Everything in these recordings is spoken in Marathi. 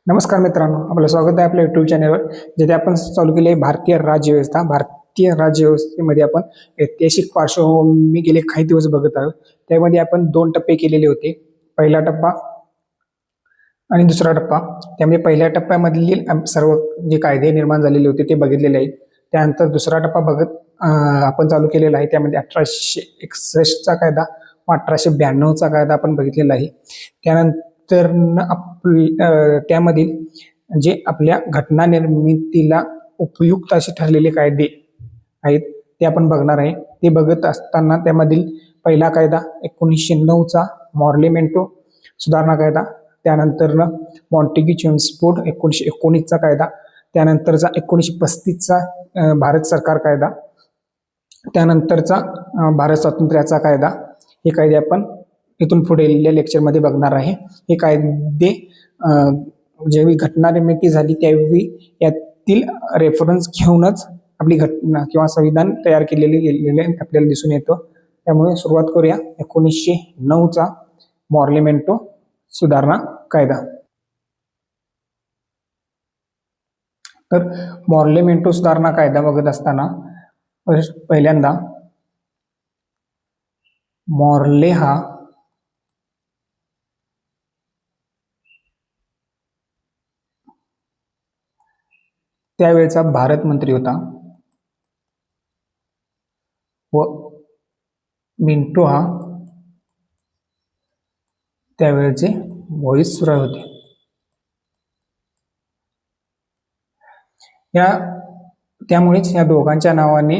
नमस्कार मित्रांनो, आपलं स्वागत आहे आपल्या युट्यूब चॅनलवर, जिथे आपण चालू केली आहे भारतीय राज्यव्यवस्था. भारतीय राज्यव्यवस्थेमध्ये आपण ऐतिहासिक पार्श्वभूमी गेले काही दिवस बघत आहोत. त्यामध्ये आपण 2 टप्पे केलेले होते, पहिला टप्पा आणि दुसरा टप्पा. त्यामध्ये पहिल्या टप्प्यामधील सर्व जे कायदे निर्माण झालेले होते ते बघितलेले आहेत. त्यानंतर दुसरा टप्पा आपण चालू केलेला आहे. त्यामध्ये 1861चा कायदा व 1892चा कायदा आपण बघितलेला आहे. त्यानंतर त्यामधील जे आपल्या घटना निर्मितीला उपयुक्त असे ठरलेले कायदे आहेत ते आपण बघणार आहे. ते बघत असताना त्यामधील पहिला कायदा 1909चा मॉर्लेमेंटो सुधारणा कायदा, त्यानंतरनं मॉन्टेग्यू चेम्सफोर्ड 1919चा कायदा, त्यानंतरचा 1935चा भारत सरकार कायदा, त्यानंतरचा भारत स्वातंत्र्याचा कायदा. हे कायदे आपण इथून पुढे लेक्चरमध्ये बघणार आहे. हे कायदे ज्यावेळी घटना निर्मिती झाली त्यावेळी यातील रेफरन्स घेऊनच आपली घटना किंवा संविधान तयार गेलेले आपल्याला दिसून येतं. त्यामुळे सुरुवात करूया 1909चा मॉर्लेमेंटो सुधारणा कायदा. तर मॉर्लेमेंटो सुधारणा कायदा बघत असताना पहिल्यांदा मॉर्ले हा त्यावेळचा भारत मंत्री होता व मिंटो हा त्यावेळचे व्हाईसरॉय होते. त्यामुळेच या दोघांच्या नावाने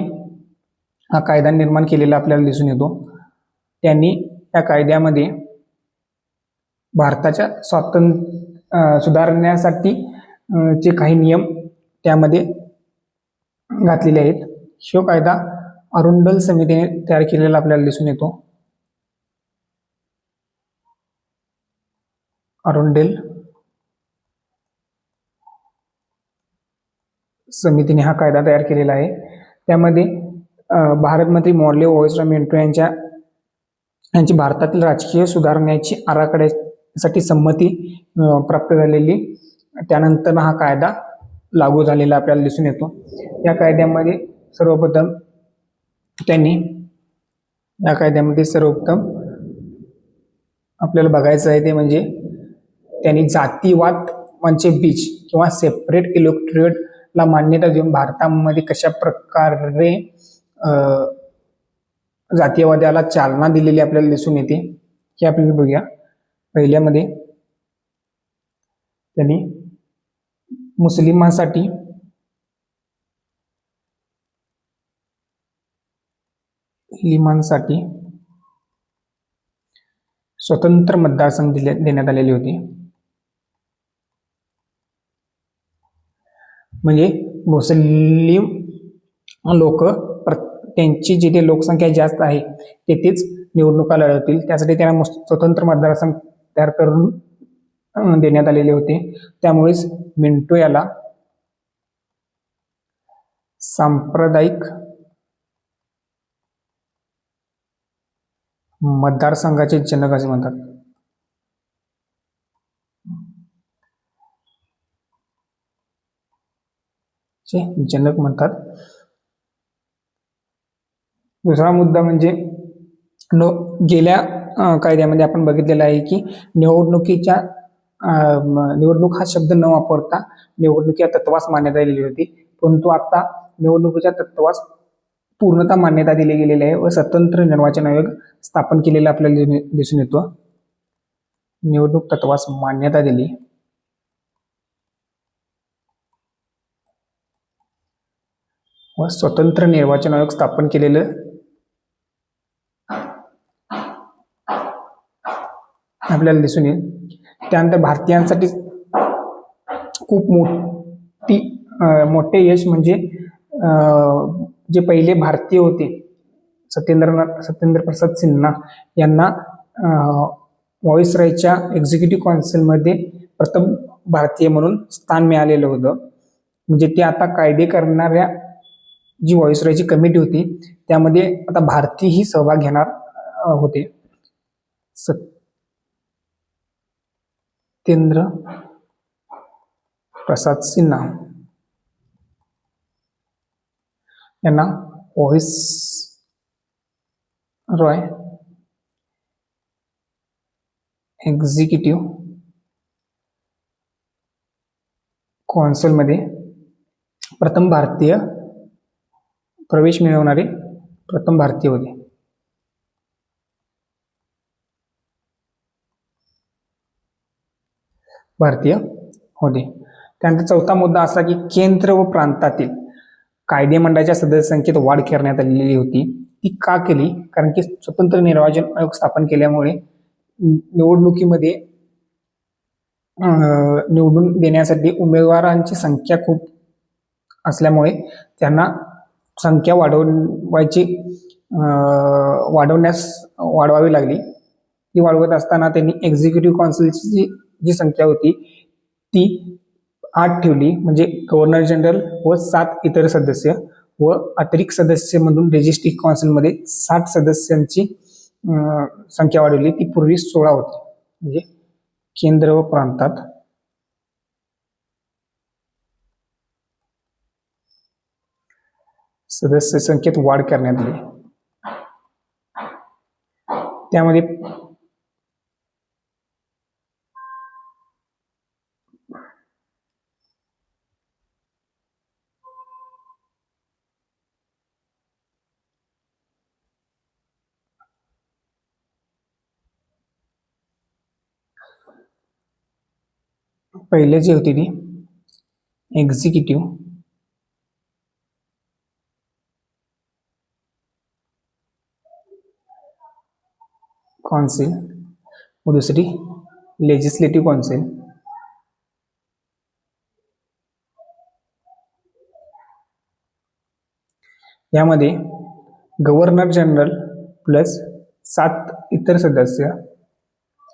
हा कायदा निर्माण केलेला आपल्याला दिसून येतो. त्यांनी या कायद्यामध्ये भारताच्या सुधारण्यासाठी जे काही नियम त्यामध्ये घातलेले आहेत. हा कायदा अरुंडल समितीने तयार केलेला आपल्याला दिसून येतो. अरुंडेल समितीने हा कायदा तयार केलेला आहे. त्यामध्ये भारत मंत्री मॉर्ले व्हाईसरॉय मिंटो यांची भारतातील राजकीय सुधारण्याची आराखड्यासाठी संमती प्राप्त झालेली. त्यानंतर हा कायदा लागू झालेला आपल्याला दिसून येतो. या कायद्यामध्ये सर्वप्रथम आपल्याला बघायचं आहे ते म्हणजे त्यांनी जातीवाद म्हणजे बीज किंवा सेपरेट इलेक्टोरेटला मान्यता देऊन भारतामध्ये कशा प्रकारे जातीयवादाला चालना दिलेली आपल्याला दिसून येते हे आपल्याला बघूया. पहिल्यामध्ये त्यांनी मुस्लिमांसाठी स्वतंत्र मतदारसंघ देण्यात आलेले होते. म्हणजे मुस्लिम लोक त्यांची जिथे लोकसंख्या जास्त आहे तेथेच निवडणुका लढवतील, त्यासाठी त्यांना स्वतंत्र मतदारसंघ तयार करून देण्यात आलेले होते. त्यामुळेच मिंटो याला सांप्रदायिक मतदारसंघाचे जनक असे म्हणतात. जनक म्हणतात. दुसरा मुद्दा म्हणजे गेल्या कायद्यामध्ये आपण बघितलेला आहे की निवडणूक हा शब्द न वापरता निवडणुकीच्या तत्वास मान्यता दिलेली होती. परंतु आता निवडणुकीच्या तत्वास पूर्णतः मान्यता दिली गेलेली आहे व स्वतंत्र निर्वाचन आयोग स्थापन केलेला आपल्याला दिसून येतो. निवडणूक तत्वास मान्यता दिली व स्वतंत्र निर्वाचन आयोग स्थापन केलेलं आपल्याला दिसून येईल. त्यानंतर भारतीयांसाठी खूप मोठे यश म्हणजे जे पहिले भारतीय होते सत्येंद्र प्रसाद सिन्हा यांना व्हाईसरॉयच्या एक्झिक्युटिव्ह काउन्सिलमध्ये प्रथम भारतीय म्हणून स्थान मिळालेलं होतं. म्हणजे ते आता कायदे करणाऱ्या जी व्हाईसरॉयची कमिटी होती त्यामध्ये आता भारतीयही सहभाग घेणार होते. सत्येंद्र प्रसाद सिन्हा यांना व्हॉइस रॉय एक्झिक्युटिव्ह कौन्सिलमध्ये प्रथम भारतीय प्रवेश मिळवणारे प्रथम भारतीय होते. भारतीय होते. त्यानंतर चौथा मुद्दा असा की केंद्र व प्रांतातील कायदेमंडळाच्या सदस्य संख्येत वाढ करण्यात आलेली होती. ती का केली? कारण की स्वतंत्र निर्वाचन आयोग स्थापन केल्यामुळे निवडणुकीमध्ये निवडून देण्यासाठी उमेदवारांची संख्या खूप असल्यामुळे त्यांना संख्या वाढवावी लागली. ती वाढवत असताना त्यांनी एक्झिक्युटिव्ह काउन्सिलची जी संख्या होती ती 8 ठेवली, म्हणजे गव्हर्नर जनरल व 7 इतर सदस्य व अतिरिक्त सदस्य म्हणून लेजिस्लेटिव्ह काउन्सिलमध्ये 60 सदस्यांची संख्या वाढवली. ती पूर्वी 16 होती. म्हणजे केंद्र व प्रांतात सदस्य संख्येत वाढ करण्यात आली. त्यामध्ये पहिले जी होती ती एक्झिक्युटिव्ह काउन्सिल व दुसरी लेजिस्लेटिव्ह काउन्सिल. यामध्ये गव्हर्नर जनरल प्लस 7 इतर सदस्य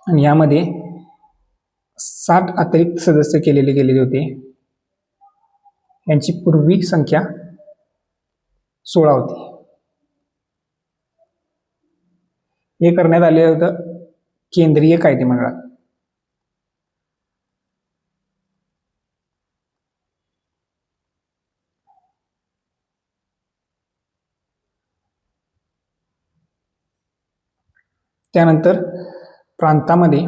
आणि यामध्ये 60 अतिरिक्त सदस्य केलेले गेलेले होते. यांची पूर्वी संख्या 16 होती. हे करण्यात आले होतं केंद्रीय कायदेमंडळात. त्यानंतर प्रांतामध्ये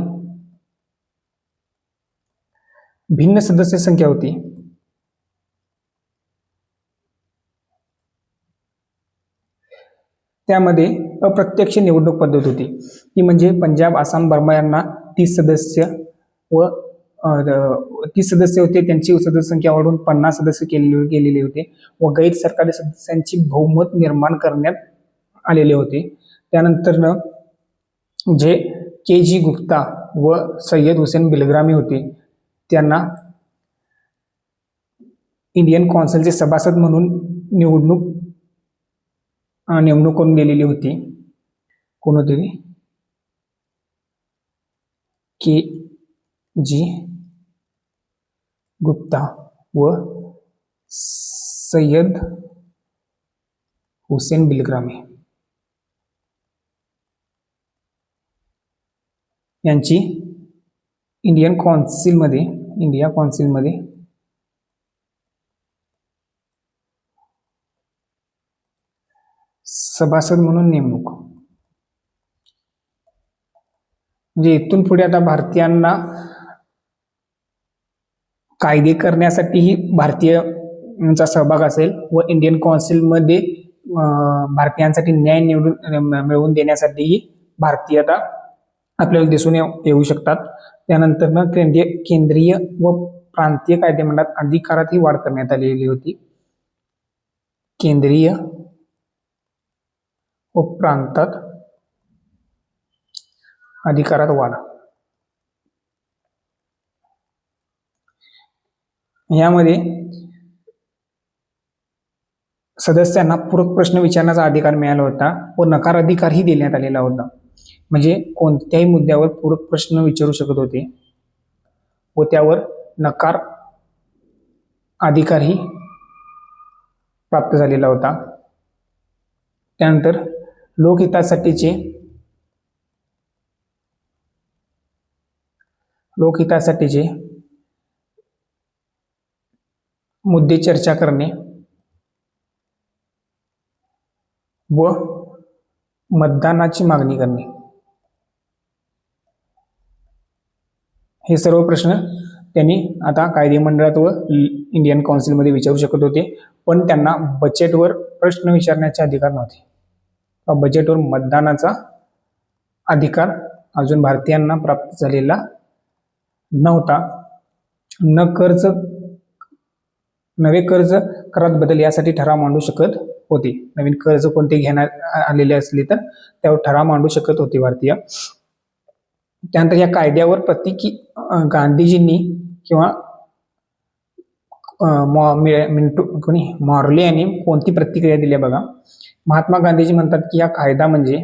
भिन्न सदस्य संख्या होती. त्यामध्ये अप्रत्यक्ष निवडणूक पद्धत होती. ती म्हणजे पंजाब, आसाम, बर्मा यांना 30 सदस्य व 30 सदस्य होते. त्यांची सदस्य संख्या वाढून 50 सदस्य केलेले होते व गैर सरकारी सदस्यांची बहुमत निर्माण करण्यात आलेले होते. त्यानंतर जे के.जी. गुप्ता व सय्यद हुसेन बिलग्रामी होते त्यांना इंडियन काउन्सिलचे सभासद म्हणून नेमणूक करून दिलेली होती. कोण होते ते? के.जी. गुप्ता व सय्यद हुसेन बिलग्रामी यांची इंडिया काउन्सिलमध्ये सभासद म्हणून नेमणूक. म्हणजे इथून पुढे आता भारतीयांना कायदे करण्यासाठीही भारतीयांचा सहभाग असेल व इंडियन काउन्सिलमध्ये भारतीयांसाठी न्याय मिळवून देण्यासाठीही भारतीय आता आपल्याला दिसून येऊ शकतात. त्यानंतर केंद्रीय व प्रांतीय कायदेमंडळात अधिकारातही वाढ करण्यात आलेली होती. केंद्रीय व प्रांतात अधिकारात वाढ. यामध्ये सदस्यांना पूरक प्रश्न विचारण्याचा अधिकार मिळाला होता व नकार अधिकारही देण्यात आलेला होता. म्हणजे कोणत्याही मुद्द्यावर पूरक प्रश्न विचारू शकत होते व त्यावर नकार अधिकारही प्राप्त झालेला होता. त्यानंतर लोकहितासाठीचे लोकहितासाठीचे मुद्दे चर्चा करणे व मतदानाची मागणी करणे, हे सर्व प्रश्न त्यांनी आता कायदेमंडळात व इंडियन काउन्सिलमध्ये विचारू शकत होते, पण त्यांना बजेटवर प्रश्न विचारण्याचे अधिकार नव्हते. बजेटवर मतदानाचा अधिकार अजून भारतीयांना प्राप्त झालेला नव्हता. नवे कर्ज करात बदल यासाठी ठराव मांडू शकत होते. नवीन कर्ज कोणते घेण्यात आलेले असले तर त्यावर ठराव मांडू शकत होते भारतीय. त्यानंतर या कायद्यावर गांधीजींनी किंवा मॉर्ले यांनी कोणती प्रतिक्रिया दिली बघा. महात्मा गांधीजी म्हणतात की हा कायदा म्हणजे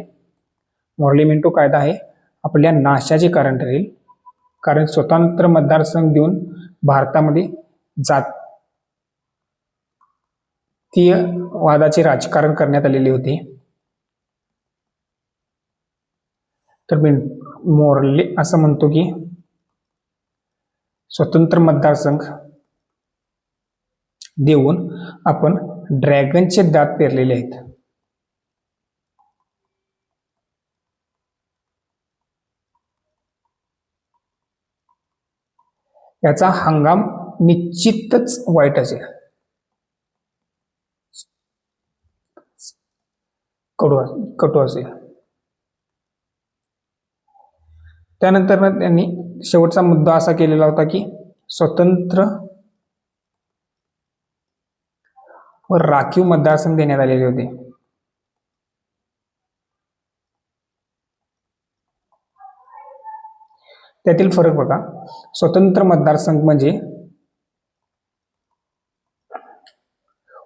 मॉर्ले मिंटो कायदा आहे आपल्या नाशाचे कारण ठरेल, कारण स्वतंत्र मतदारसंघ देऊन भारतामध्ये जातीय वादाचे राजकारण करण्यात आलेले होते. तर मॉर्ले असं म्हणतो की स्वतंत्र मतदारसंघ देऊन आपण ड्रॅगनचे दात पेरलेले आहेत. याचा हंगाम निश्चितच वाईट असेल, कटू असेल. त्यानंतर त्यांनी शेवटचा मुद्दा असा केलेला होता की स्वतंत्र व राखीव मतदारसंघ देण्यात आलेले होते. त्यातील फरक बघा. स्वतंत्र मतदारसंघ म्हणजे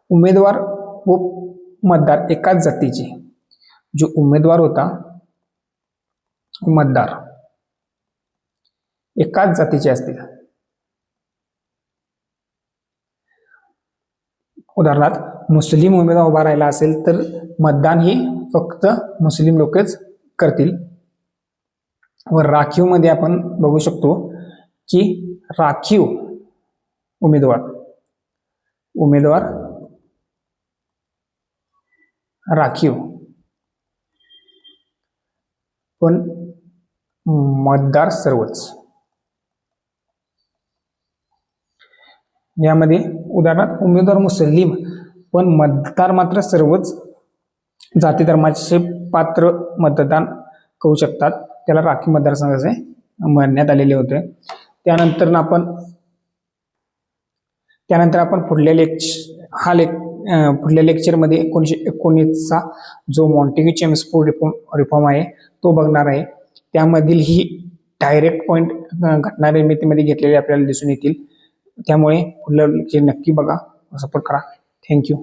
उमेदवार व मतदार एकाच जातीचे, जो उमेदवार होता मतदार एकाच जातीचे असतील. उदाहरणार्थ मुस्लिम उमेदवार उभा राहिला असेल तर मतदान ही फक्त मुस्लिम लोकच करतील. व राखीव मध्ये आपण बघू शकतो की राखीव उमेदवार राखीव पण मतदार सर्वच. यामध्ये उदाहरणार्थ उमेदवार मुस्लिम पण मतदार मात्र सर्वच जाती धर्माचे पात्र मतदान करू शकतात. त्याला राखीव मतदारसंघ असे म्हणण्यात आलेले होते. त्यानंतर आपण पुढल्या लेक्चरमध्ये 1919चा जो मॉन्टेग्यू चेम्स्फोर्ड रिफॉर्म आहे तो बघणार आहे. त्यामधील ही डायरेक्ट पॉइंट घटना निर्मितीमध्ये घेतलेले आपल्याला दिसून येतील. त्यामुळे पुढलं लेक्चर नक्की बघा, सपोर्ट करा. थँक्यू.